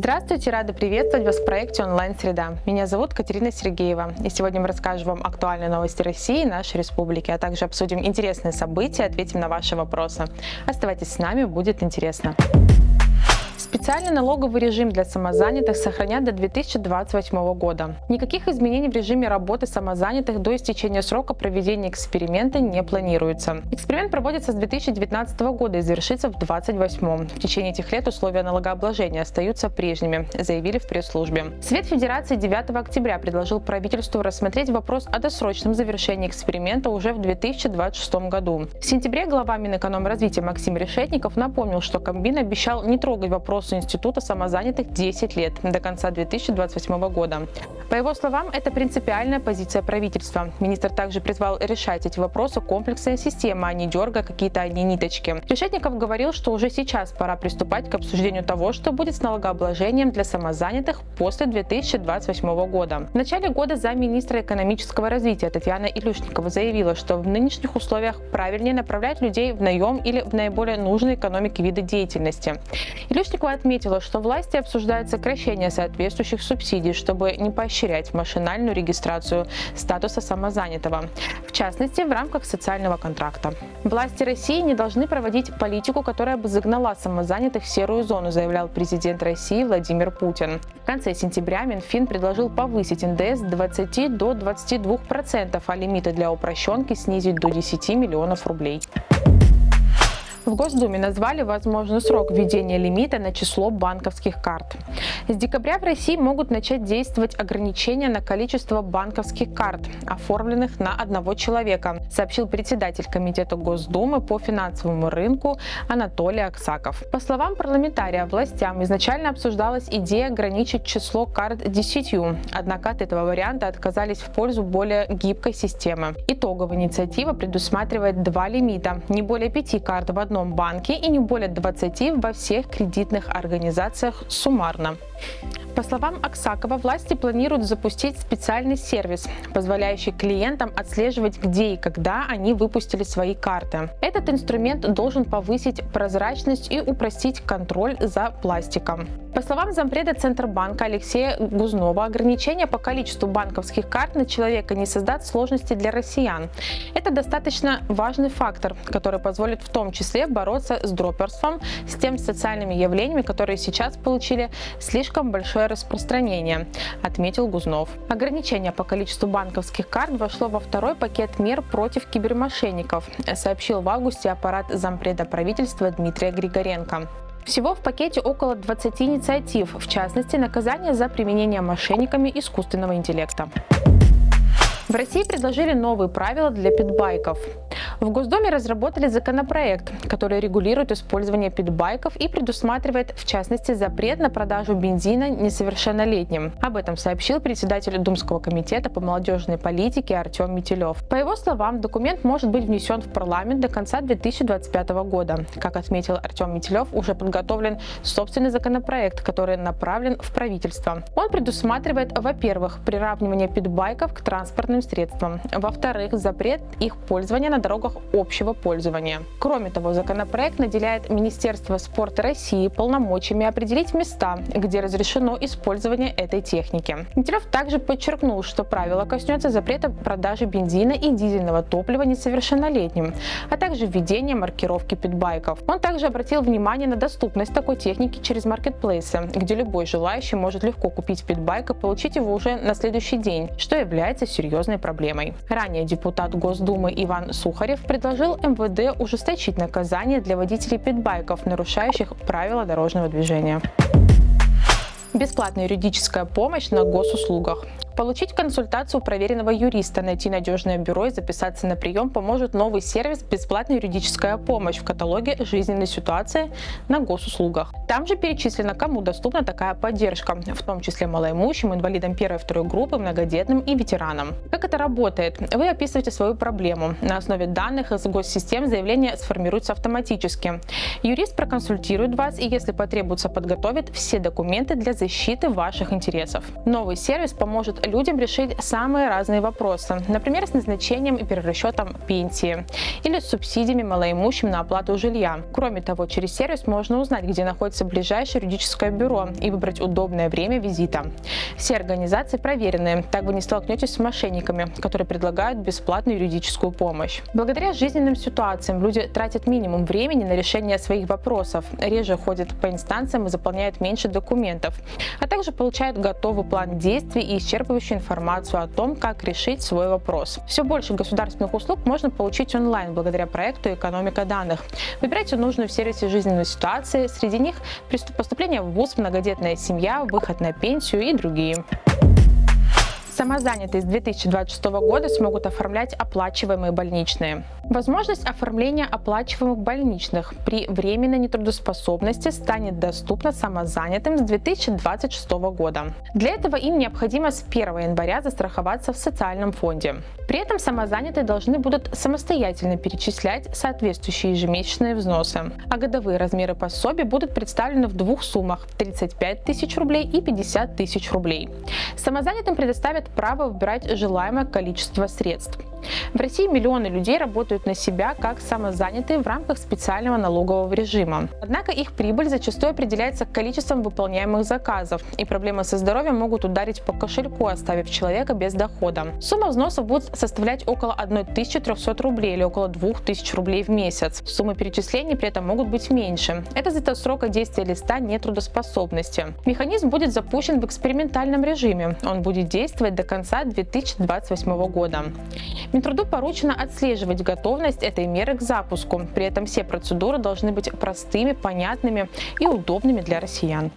Здравствуйте, рада приветствовать вас в проекте «Онлайн-среда». Меня зовут Катерина Сергеева, и сегодня мы расскажем вам актуальные новости России и нашей республики, а также обсудим интересные события, ответим на ваши вопросы. Оставайтесь с нами, будет интересно. Специальный налоговый режим для самозанятых сохранят до 2028 года. Никаких изменений в режиме работы самозанятых до истечения срока проведения эксперимента не планируется. Эксперимент проводится с 2019 года и завершится в 2028. В течение этих лет условия налогообложения остаются прежними, заявили в пресс-службе. Совет Федерации 9 октября предложил правительству рассмотреть вопрос о досрочном завершении эксперимента уже в 2026 году. В сентябре глава Минэкономразвития Максим Решетников напомнил, что Кабмин обещал не трогать вопрос Института самозанятых 10 лет, до конца 2028 года. По его словам, это принципиальная позиция правительства. Министр также призвал решать эти вопросы комплексная система, а не дергая какие-то одни ниточки. Решетников говорил, что уже сейчас пора приступать к обсуждению того, что будет с налогообложением для самозанятых после 2028 года. В начале года замминистра экономического развития Татьяна Илюшникова заявила, что в нынешних условиях правильнее направлять людей в наем или в наиболее нужные экономике виды деятельности. Илюшникова отметила, что власти обсуждают сокращение соответствующих субсидий, чтобы не поощрять машинальную регистрацию статуса самозанятого, в частности, в рамках социального контракта. Власти России не должны проводить политику, которая бы загнала самозанятых в серую зону, заявлял президент России Владимир Путин. В конце сентября Минфин предложил повысить НДС с 20 до 22%, а лимиты для упрощенки снизить до 10 миллионов рублей. В Госдуме назвали возможный срок введения лимита на число банковских карт. С декабря в России могут начать действовать ограничения на количество банковских карт, оформленных на одного человека, сообщил председатель Комитета Госдумы по финансовому рынку Анатолий Аксаков. По словам парламентария, властям изначально обсуждалась идея ограничить число карт 10, однако от этого варианта отказались в пользу более гибкой системы. Итоговая инициатива предусматривает два лимита – не более 5 карт в одном банке и не более 20 во всех кредитных организациях суммарно. По словам Аксакова, власти планируют запустить специальный сервис, позволяющий клиентам отслеживать, где и когда они выпустили свои карты. Этот инструмент должен повысить прозрачность и упростить контроль за пластиком. По словам зампреда Центробанка Алексея Гузнова, ограничение по количеству банковских карт на человека не создаст сложности для россиян. Это достаточно важный фактор, который позволит в том числе бороться с дроперством, с теми социальными явлениями, которые сейчас получили слишком большое распространение, отметил Гузнов. Ограничение по количеству банковских карт вошло во второй пакет мер против кибермошенников, сообщил в августе аппарат зампреда правительства Дмитрия Григоренко. Всего в пакете около 20 инициатив, в частности, наказание за применение мошенниками искусственного интеллекта. В России предложили новые правила для питбайков. В Госдуме разработали законопроект, который регулирует использование питбайков и предусматривает, в частности, запрет на продажу бензина несовершеннолетним. Об этом сообщил председатель Думского комитета по молодежной политике Артем Митилев. По его словам, документ может быть внесен в парламент до конца 2025 года. Как отметил Артем Митилев, уже подготовлен собственный законопроект, который направлен в правительство. Он предусматривает, во-первых, приравнивание питбайков к транспортным средствам, во-вторых, запрет их пользования на дорогах общего пользования. Кроме того, законопроект наделяет Министерство спорта России полномочиями определить места, где разрешено использование этой техники. Митилев также подчеркнул, что правило коснется запрета продажи бензина и дизельного топлива несовершеннолетним, а также введения маркировки питбайков. Он также обратил внимание на доступность такой техники через маркетплейсы, где любой желающий может легко купить питбайк и получить его уже на следующий день, что является серьезной проблемой. Ранее депутат Госдумы Иван Сухарев предложил МВД ужесточить наказание для водителей питбайков, нарушающих правила дорожного движения. Бесплатная юридическая помощь на госуслугах. Получить консультацию проверенного юриста, найти надежное бюро и записаться на прием поможет новый сервис «Бесплатная юридическая помощь» в каталоге «Жизненные ситуации» на госуслугах. Там же перечислено, кому доступна такая поддержка, в том числе малоимущим, инвалидам первой и второй группы, многодетным и ветеранам. Как это работает? Вы описываете свою проблему. На основе данных из госсистем заявление сформируется автоматически. Юрист проконсультирует вас и, если потребуется, подготовит все документы для защиты ваших интересов. Новый сервис поможет поможет людям решить самые разные вопросы, например, с назначением и перерасчетом пенсии или с субсидиями малоимущим на оплату жилья. Кроме того, через сервис можно узнать, где находится ближайшее юридическое бюро и выбрать удобное время визита. Все организации проверенные, так вы не столкнетесь с мошенниками, которые предлагают бесплатную юридическую помощь. Благодаря жизненным ситуациям люди тратят минимум времени на решение своих вопросов, реже ходят по инстанциям и заполняют меньше документов, а также получают готовый план действий и исчерпывающую информацию о том, как решить свой вопрос. Все больше государственных услуг можно получить онлайн благодаря проекту «Экономика данных». Выбирайте нужную в сервисе жизненную ситуацию, среди них поступление в вуз, многодетная семья, выход на пенсию и другие. Самозанятые с 2026 года смогут оформлять оплачиваемые больничные. Возможность оформления оплачиваемых больничных при временной нетрудоспособности станет доступна самозанятым с 2026 года. Для этого им необходимо с 1 января застраховаться в социальном фонде. При этом самозанятые должны будут самостоятельно перечислять соответствующие ежемесячные взносы, а годовые размеры пособий будут представлены в двух суммах – 35 тысяч рублей и 50 тысяч рублей. Самозанятым предоставят право выбирать желаемое количество средств. В России миллионы людей работают на себя как самозанятые в рамках специального налогового режима. Однако их прибыль зачастую определяется количеством выполняемых заказов, и проблемы со здоровьем могут ударить по кошельку, оставив человека без дохода. Сумма взносов будет составлять около 1300 рублей или около 2000 рублей в месяц. Суммы перечислений при этом могут быть меньше. Это из-за срока действия листа нетрудоспособности. Механизм будет запущен в экспериментальном режиме. Он будет действовать до конца 2028 года. Минтруду поручено отслеживать готовность этой меры к запуску. При этом все процедуры должны быть простыми, понятными и удобными для россиян.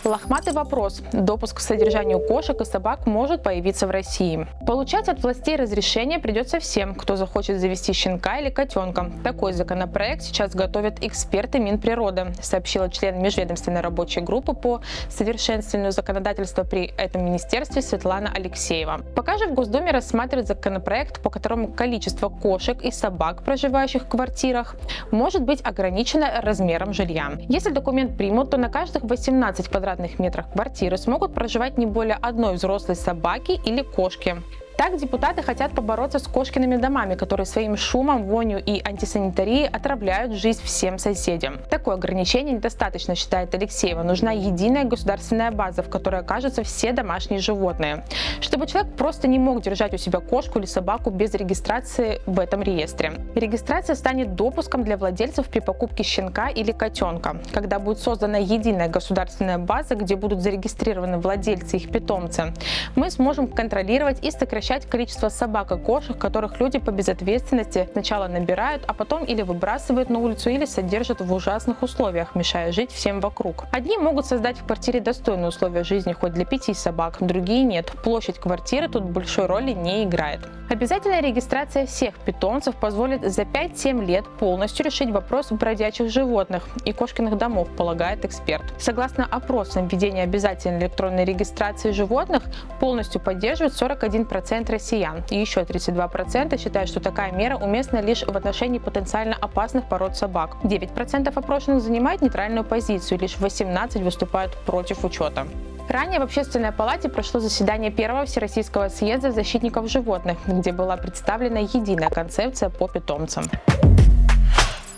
Лохматый вопрос. Допуск к содержанию кошек и собак может появиться в России. Получать от властей разрешение придется всем, кто захочет завести щенка или котенка. Такой законопроект сейчас готовят эксперты Минприроды, сообщила член межведомственной рабочей группы по совершенствованию законодательства при этом министерстве Светлана Алексеева. Пока же в Госдуме рассматривают законопроект, по которому количество кошек и собак, проживающих в квартирах, может быть ограничено размером жилья. Если документ примут, то на каждых 18 квадратных метрах квартиры смогут проживать не более одной взрослой собаки или кошки. Так, депутаты хотят побороться с кошкиными домами, которые своим шумом, вонью и антисанитарией отравляют жизнь всем соседям. Такое ограничение недостаточно, считает Алексеева. Нужна единая государственная база, в которой окажутся все домашние животные, чтобы человек просто не мог держать у себя кошку или собаку без регистрации в этом реестре. Регистрация станет допуском для владельцев при покупке щенка или котенка. Когда будет создана единая государственная база, где будут зарегистрированы владельцы и их питомцы, мы сможем контролировать и сокращать количество собак и кошек, которых люди по безответственности сначала набирают, а потом или выбрасывают на улицу, или содержат в ужасных условиях, мешая жить всем вокруг. Одни могут создать в квартире достойные условия жизни хоть для 5 собак, другие нет. Площадь квартиры тут большой роли не играет. Обязательная регистрация всех питомцев позволит за 5-7 лет полностью решить вопрос бродячих животных и кошкиных домов, полагает эксперт. Согласно опросам, введение обязательной электронной регистрации животных полностью поддерживает 41% россиян. И еще 32% считают, что такая мера уместна лишь в отношении потенциально опасных пород собак. 9% опрошенных занимают нейтральную позицию, лишь 18% выступают против учета. Ранее в Общественной палате прошло заседание Первого Всероссийского съезда защитников животных, где была представлена единая концепция по питомцам.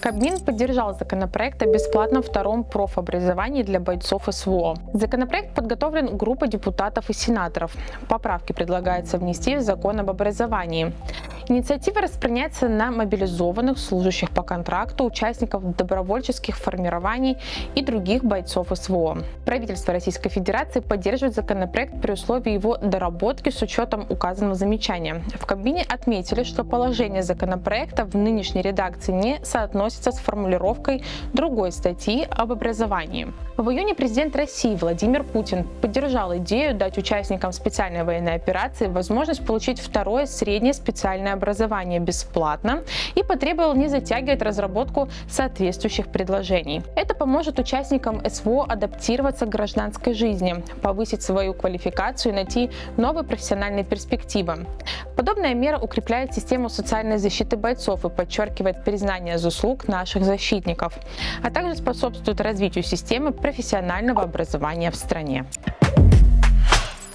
Кабмин поддержал законопроект о бесплатном втором профобразовании для бойцов СВО. Законопроект подготовлен группой депутатов и сенаторов. Поправки предлагается внести в закон об образовании. Инициатива распространяется на мобилизованных, служащих по контракту, участников добровольческих формирований и других бойцов СВО. Правительство Российской Федерации поддерживает законопроект при условии его доработки с учетом указанного замечания. В Кабмине отметили, что положение законопроекта в нынешней редакции не соотносится с формулировкой другой статьи об образовании. В июне президент России Владимир Путин поддержал идею дать участникам специальной военной операции возможность получить второе среднее специальное образование бесплатно и потребовал не затягивать разработку соответствующих предложений. Это поможет участникам СВО адаптироваться к гражданской жизни, повысить свою квалификацию и найти новые профессиональные перспективы. Подобная мера укрепляет систему социальной защиты бойцов и подчеркивает признание заслуг наших защитников, а также способствует развитию системы профессионального образования в стране.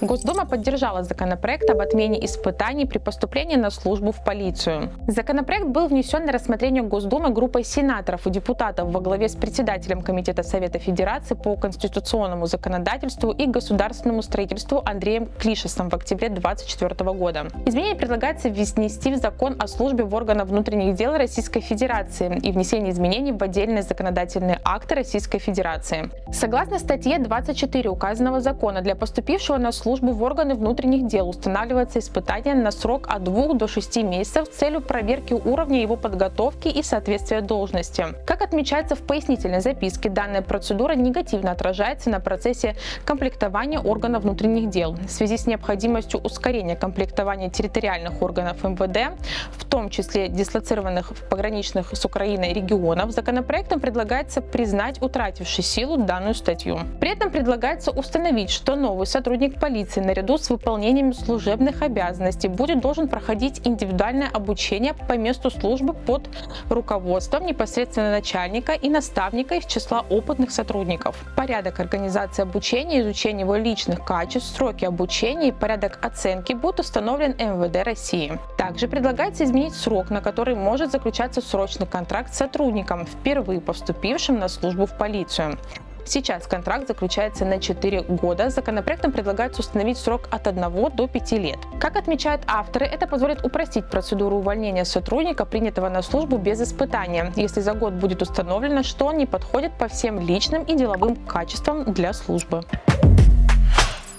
Госдума поддержала законопроект об отмене испытаний при поступлении на службу в полицию. Законопроект был внесен на рассмотрение Госдумы группой сенаторов и депутатов во главе с председателем Комитета Совета Федерации по конституционному законодательству и государственному строительству Андреем Клишесом в октябре 2024 года. Изменение предлагается внести в закон о службе в органах внутренних дел Российской Федерации и внесение изменений в отдельные законодательные акты Российской Федерации. Согласно статье 24 указанного закона, для поступившего на службу в органы внутренних дел устанавливается испытание на срок от 2 до 6 месяцев с целью проверки уровня его подготовки и соответствия должности. Как отмечается в пояснительной записке, данная процедура негативно отражается на процессе комплектования органов внутренних дел. В связи с необходимостью ускорения комплектования территориальных органов МВД, в том числе дислоцированных в пограничных с Украиной регионов, законопроектом предлагается признать утратившей силу данную статью. При этом предлагается установить, что новый сотрудник полиции наряду с выполнением служебных обязанностей должен проходить индивидуальное обучение по месту службы под руководством непосредственно начальника и наставника из числа опытных сотрудников. Порядок организации обучения, изучения его личных качеств, сроки обучения и порядок оценки будут установлен МВД России. Также предлагается изменить срок, на который может заключаться срочный контракт с сотрудником, впервые поступившим на службу в полицию. Сейчас контракт заключается на 4 года. Законопроектом предлагается установить срок от 1 до 5 лет. Как отмечают авторы, это позволит упростить процедуру увольнения сотрудника, принятого на службу без испытания, если за год будет установлено, что он не подходит по всем личным и деловым качествам для службы.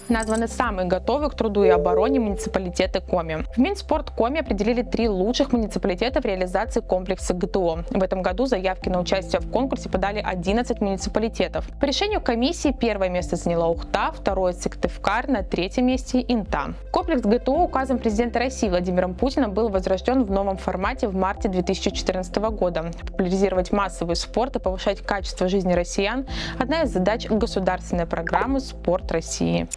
Названы самые готовые к труду и обороне муниципалитеты Коми. В Минспорт Коми определили 3 лучших муниципалитета в реализации комплекса ГТО. В этом году заявки на участие в конкурсе подали 11 муниципалитетов. По решению комиссии первое место заняла Ухта, второе – Сыктывкар, на третьем месте – Инта. Комплекс ГТО указом президента России Владимиром Путиным был возрожден в новом формате в марте 2014 года. Популяризировать массовый спорт и повышать качество жизни россиян – одна из задач государственной программы «Спорт России».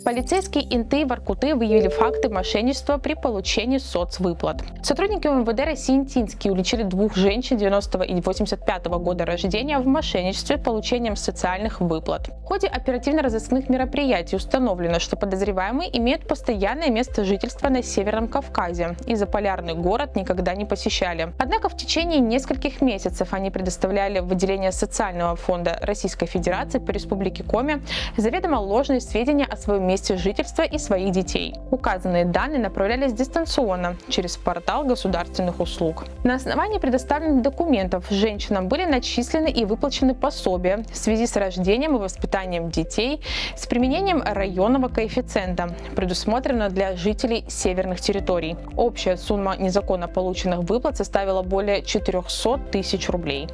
Полицейские Инты и Воркуты выявили факты мошенничества при получении соцвыплат. Сотрудники МВД России Интинские уличили 2 женщин 90 и 85 года рождения в мошенничестве с получением социальных выплат. В ходе оперативно-розыскных мероприятий установлено, что подозреваемые имеют постоянное место жительства на Северном Кавказе и заполярный город никогда не посещали. Однако в течение нескольких месяцев они предоставляли в отделение Социального фонда Российской Федерации по Республике Коми заведомо ложные сведения о своем месте жительства и своих детей. Указанные данные направлялись дистанционно через портал государственных услуг. На основании предоставленных документов женщинам были начислены и выплачены пособия в связи с рождением и воспитанием детей с применением районного коэффициента, предусмотренного для жителей северных территорий. Общая сумма незаконно полученных выплат составила более 400 тысяч рублей.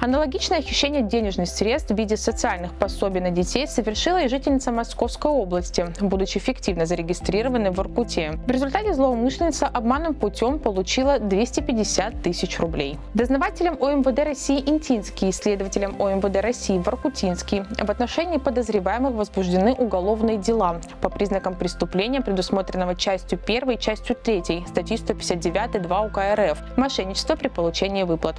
Аналогичное хищение денежных средств в виде социальных пособий на детей совершила и жительница Московской области, будучи фиктивно зарегистрированной в Воркуте. В результате злоумышленница обманным путем получила 250 тысяч рублей. Дознавателем ОМВД России Интинский и следователем ОМВД России Воркутинский в отношении подозреваемых возбуждены уголовные дела по признакам преступления, предусмотренного частью 1 и частью 3 статьи 159.2 УК РФ «Мошенничество при получении выплат».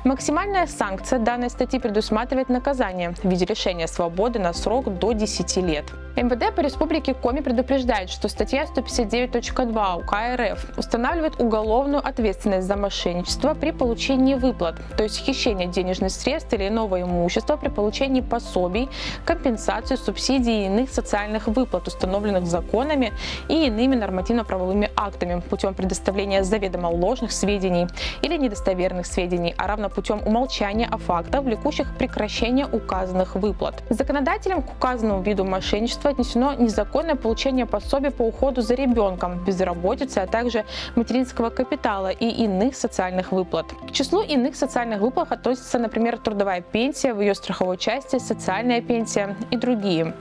Максимальная санкция данной статьи предусматривает наказание в виде лишения свободы на срок до 10 лет. МВД по Республике Коми предупреждает, что статья 159.2 УК РФ устанавливает уголовную ответственность за мошенничество при получении выплат, то есть хищение денежных средств или иного имущества при получении пособий, компенсации, субсидий и иных социальных выплат, установленных законами и иными нормативно-правовыми актами путем предоставления заведомо ложных сведений или недостоверных сведений, а равно путем умолчания о фактах, влекущих прекращение указанных выплат. Законодателем к указанному виду мошенничества отнесено незаконное получение пособия по уходу за ребенком, безработицы, а также материнского капитала и иных социальных выплат. К числу иных социальных выплат относятся, например, трудовая пенсия, в ее страховой части социальная пенсия и другие.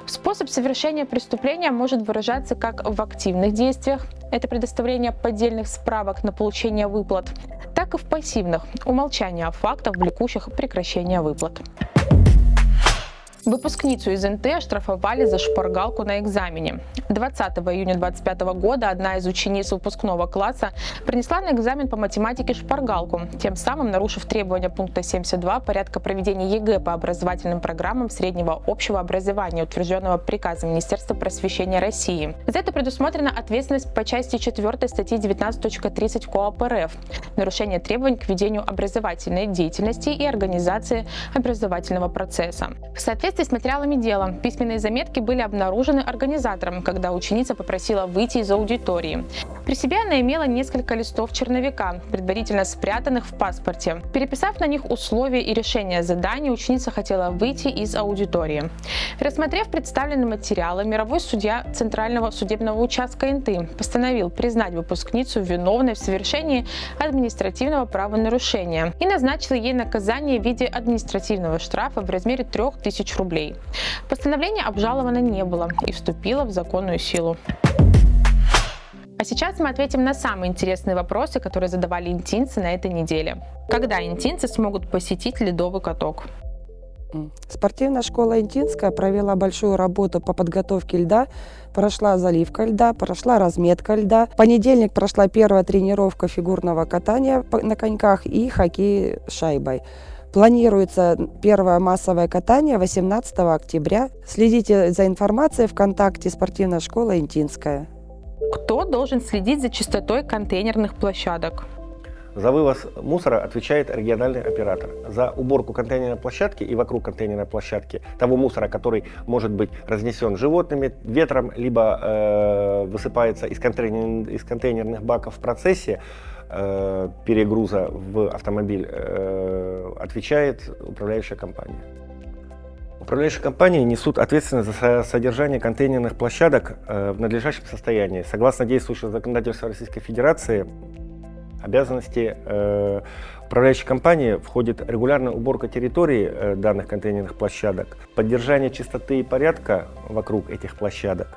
Способ совершения преступления может выражаться как в активных действиях, это предоставление поддельных справок на получение выплат, так и в пассивных – умолчание о фактах, влекущих прекращение выплат. Выпускницу из НТ оштрафовали за шпаргалку на экзамене. 20 июня 2025 года одна из учениц выпускного класса принесла на экзамен по математике шпаргалку, тем самым нарушив требования пункта 72 порядка проведения ЕГЭ по образовательным программам среднего общего образования, утвержденного приказом Министерства просвещения России. За это предусмотрена ответственность по части 4 статьи 19.30 КоАП РФ «Нарушение требований к ведению образовательной деятельности и организации образовательного процесса». В соответствии с материалами дела, письменные заметки были обнаружены организатором, когда ученица попросила выйти из аудитории. При себе она имела несколько листов черновика, предварительно спрятанных в паспорте. Переписав на них условия и решения заданий, ученица хотела выйти из аудитории. Рассмотрев представленные материалы, мировой судья Центрального судебного участка НТ постановил признать выпускницу виновной в совершении административного правонарушения и назначил ей наказание в виде административного штрафа в размере 3000 рублей. Постановление обжаловано не было и вступило в законную силу. А сейчас мы ответим на самые интересные вопросы, которые задавали интинцы на этой неделе. Когда интинцы смогут посетить ледовый каток? Спортивная школа Интинская провела большую работу по подготовке льда. Прошла заливка льда, прошла разметка льда. В понедельник прошла первая тренировка фигурного катания на коньках и хоккей с шайбой. Планируется первое массовое катание 18 октября. Следите за информацией ВКонтакте «Спортивная школа Интинская». Кто должен следить за чистотой контейнерных площадок? За вывоз мусора отвечает региональный оператор. За уборку контейнерной площадки и вокруг контейнерной площадки того мусора, который может быть разнесен животными, ветром, либо высыпается из контейнерных баков в процессе перегруза в автомобиль, отвечает управляющая компания. Управляющие компании несут ответственность за содержание контейнерных площадок в надлежащем состоянии. Согласно действующему законодательству Российской Федерации, обязанности управляющей компании входит регулярная уборка территории данных контейнерных площадок, поддержание чистоты и порядка вокруг этих площадок,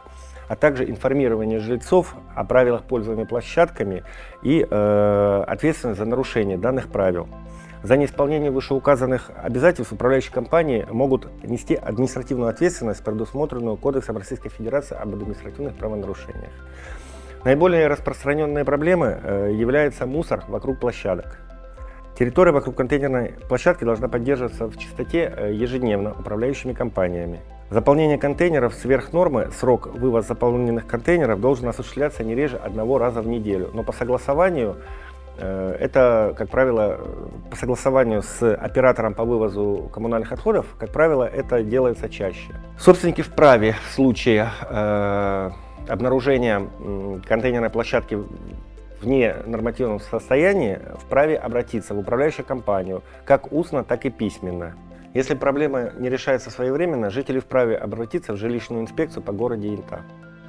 а также информирование жильцов о правилах пользования площадками и ответственность за нарушение данных правил. За неисполнение вышеуказанных обязательств управляющие компании могут нести административную ответственность, предусмотренную Кодексом Российской Федерации об административных правонарушениях. Наиболее распространенные проблемы являются мусор вокруг площадок. Территория вокруг контейнерной площадки должна поддерживаться в чистоте ежедневно управляющими компаниями. Заполнение контейнеров сверх нормы, срок вывоза заполненных контейнеров должен осуществляться не реже 1 раза в неделю, но по согласованию это, как правило, по согласованию с оператором по вывозу коммунальных отходов, как правило, это делается чаще. Собственники вправе в случае обнаружения контейнерной площадки в ненормативном состоянии вправе обратиться в управляющую компанию как устно, так и письменно. Если проблема не решается своевременно, жители вправе обратиться в жилищную инспекцию по городе Инта.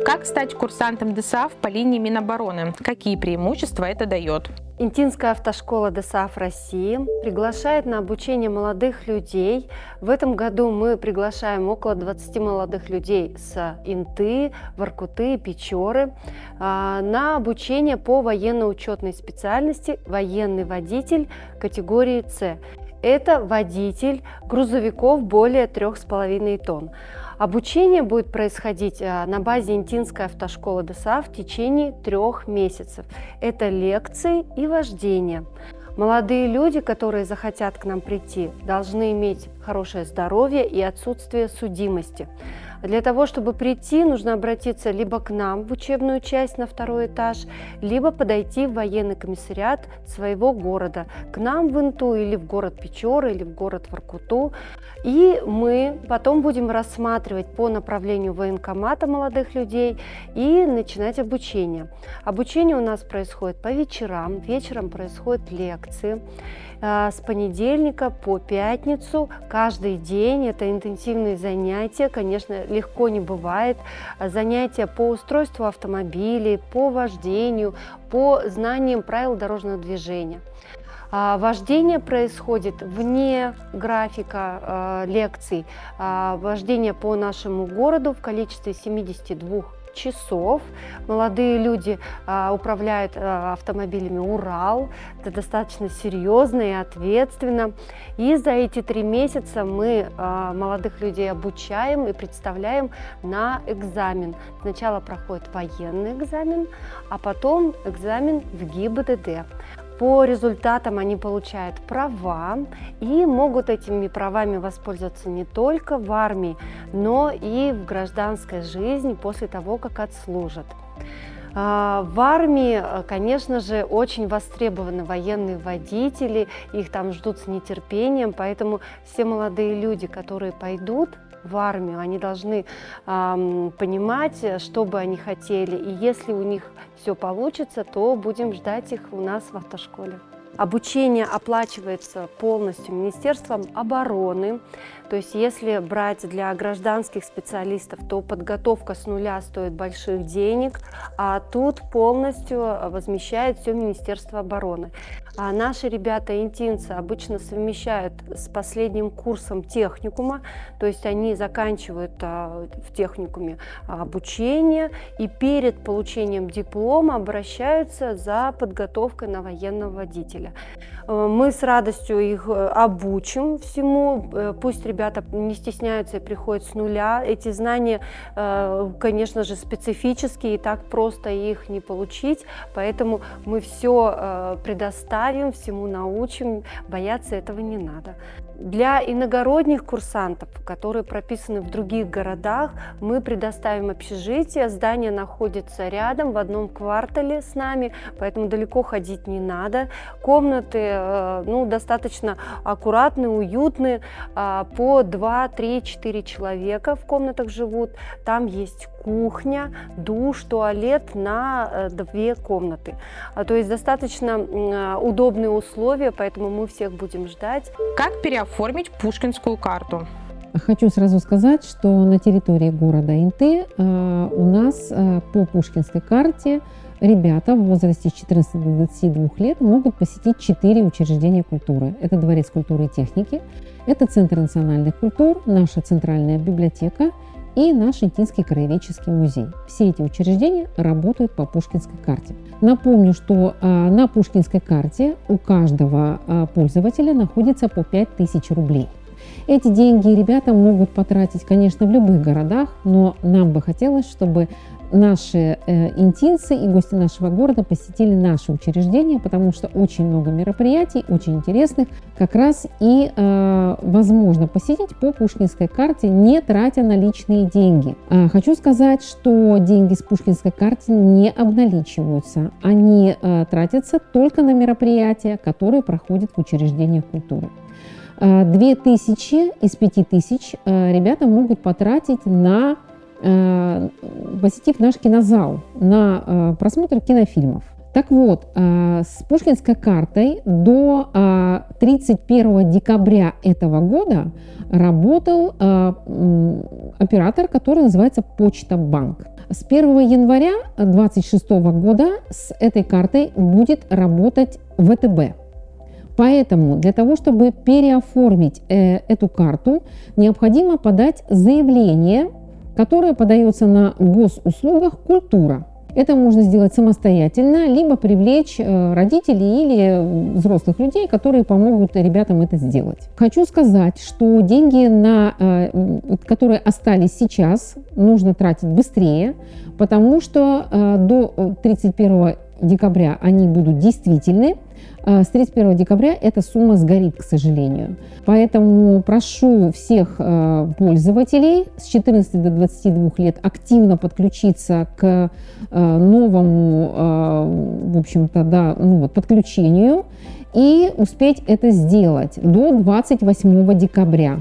Как стать курсантом ДСАФ по линии Минобороны? Какие преимущества это дает? Интинская автошкола ДСАФ России приглашает на обучение молодых людей. В этом году мы приглашаем около 20 молодых людей с Инты, Воркуты, Печоры на обучение по военно-учетной специальности военный водитель категории С. Это водитель грузовиков более 3,5 тонн. Обучение будет происходить на базе Интинской автошколы ДСАФ в течение 3 месяцев. Это лекции и вождение. Молодые люди, которые захотят к нам прийти, должны иметь хорошее здоровье и отсутствие судимости. Для того, чтобы прийти, нужно обратиться либо к нам в учебную часть на 2-й этаж, либо подойти в военный комиссариат своего города, к нам в Инту или в город Печоры, или в город Воркуту. И мы потом будем рассматривать по направлению военкомата молодых людей и начинать обучение. Обучение у нас происходит по вечерам, вечером происходят лекции. С понедельника по пятницу каждый день это интенсивные занятия, конечно, легко не бывает. Занятия по устройству автомобилей, по вождению, по знаниям правил дорожного движения. Вождение происходит вне графика лекций. Вождение по нашему городу в количестве 72 часов. Молодые люди управляют автомобилями «Урал». Это достаточно серьезно и ответственно. И за эти 3 месяца мы молодых людей обучаем и представляем на экзамен. Сначала проходит военный экзамен, а потом экзамен в ГИБДД. По результатам они получают права и могут этими правами воспользоваться не только в армии, но и в гражданской жизни после того, как отслужат. В армии, конечно же, очень востребованы военные водители, их там ждут с нетерпением, поэтому все молодые люди, которые пойдут в армию, они должны понимать, что бы они хотели, и если у них все получится, то будем ждать их у нас в автошколе. Обучение оплачивается полностью Министерством обороны. То есть если брать для гражданских специалистов, то подготовка с нуля стоит больших денег, а тут полностью возмещает все Министерство обороны. А наши ребята, интинцы, обычно совмещают с последним курсом техникума, то есть они заканчивают в техникуме обучение и перед получением диплома обращаются за подготовкой на военного водителя. Мы с радостью их обучим всему, пусть ребята не стесняются и приходят с нуля. Эти знания, конечно же, специфические, и так просто их не получить, поэтому мы все предоставим, всему научим, бояться этого не надо. Для иногородних курсантов, которые прописаны в других городах, мы предоставим общежитие. Здание находится рядом, в одном квартале с нами, поэтому далеко ходить не надо. Комнаты достаточно аккуратные, уютные, по 2, 3, 4 человека в комнатах живут. Там есть кухня, душ, туалет на 2 комнаты. То есть достаточно удобные условия, поэтому мы всех будем ждать. Как переоформить пушкинскую карту? Хочу сразу сказать, что на территории города Инты у нас по Пушкинской карте ребята в возрасте с 14 до 22 лет могут посетить 4 учреждения культуры. Это Дворец культуры и техники, это Центр национальных культур, наша центральная библиотека и наш Интинский краеведческий музей. Все эти учреждения работают по Пушкинской карте. Напомню, что на Пушкинской карте у каждого пользователя находится по 5000 рублей. Эти деньги ребята могут потратить, конечно, в любых городах, но нам бы хотелось, чтобы наши интинцы и гости нашего города посетили наши учреждения, потому что очень много мероприятий, очень интересных, как раз и возможно посетить по Пушкинской карте, не тратя наличные деньги. Хочу сказать, что деньги с Пушкинской карты не обналичиваются, они тратятся только на мероприятия, которые проходят в учреждениях культуры. 2000 из 5000 ребята могут потратить на посетив наш кинозал, на просмотр кинофильмов. Так вот, с Пушкинской картой до 31 декабря этого года работал оператор, который называется Почта Банк. С 1 января 2026 года с этой картой будет работать ВТБ. Поэтому для того, чтобы переоформить эту карту, необходимо подать заявление, которое подается на госуслугах «Культура». Это можно сделать самостоятельно, либо привлечь родителей или взрослых людей, которые помогут ребятам это сделать. Хочу сказать, что деньги, которые остались сейчас, нужно тратить быстрее, потому что до 31 декабря они будут действительны. С 31 декабря эта сумма сгорит, к сожалению. Поэтому прошу всех пользователей с 14 до 22 лет активно подключиться к новому, в общем-то, подключению и успеть это сделать до 28 декабря.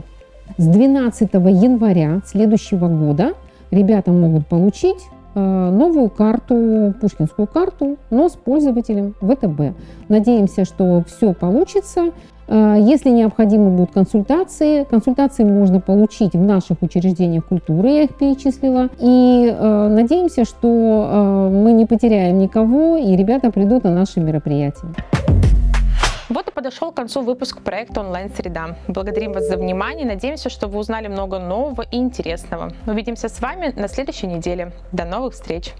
С 12 января следующего года ребята могут получить новую карту, пушкинскую карту, но с пользователем ВТБ. Надеемся, что все получится. Если необходимы будут консультации можно получить в наших учреждениях культуры, я их перечислила. И надеемся, что мы не потеряем никого, и ребята придут на наши мероприятия. Вот и подошел к концу выпуск проекта «Онлайн-среда». Благодарим вас за внимание. Надеемся, что вы узнали много нового и интересного. Увидимся с вами на следующей неделе. До новых встреч!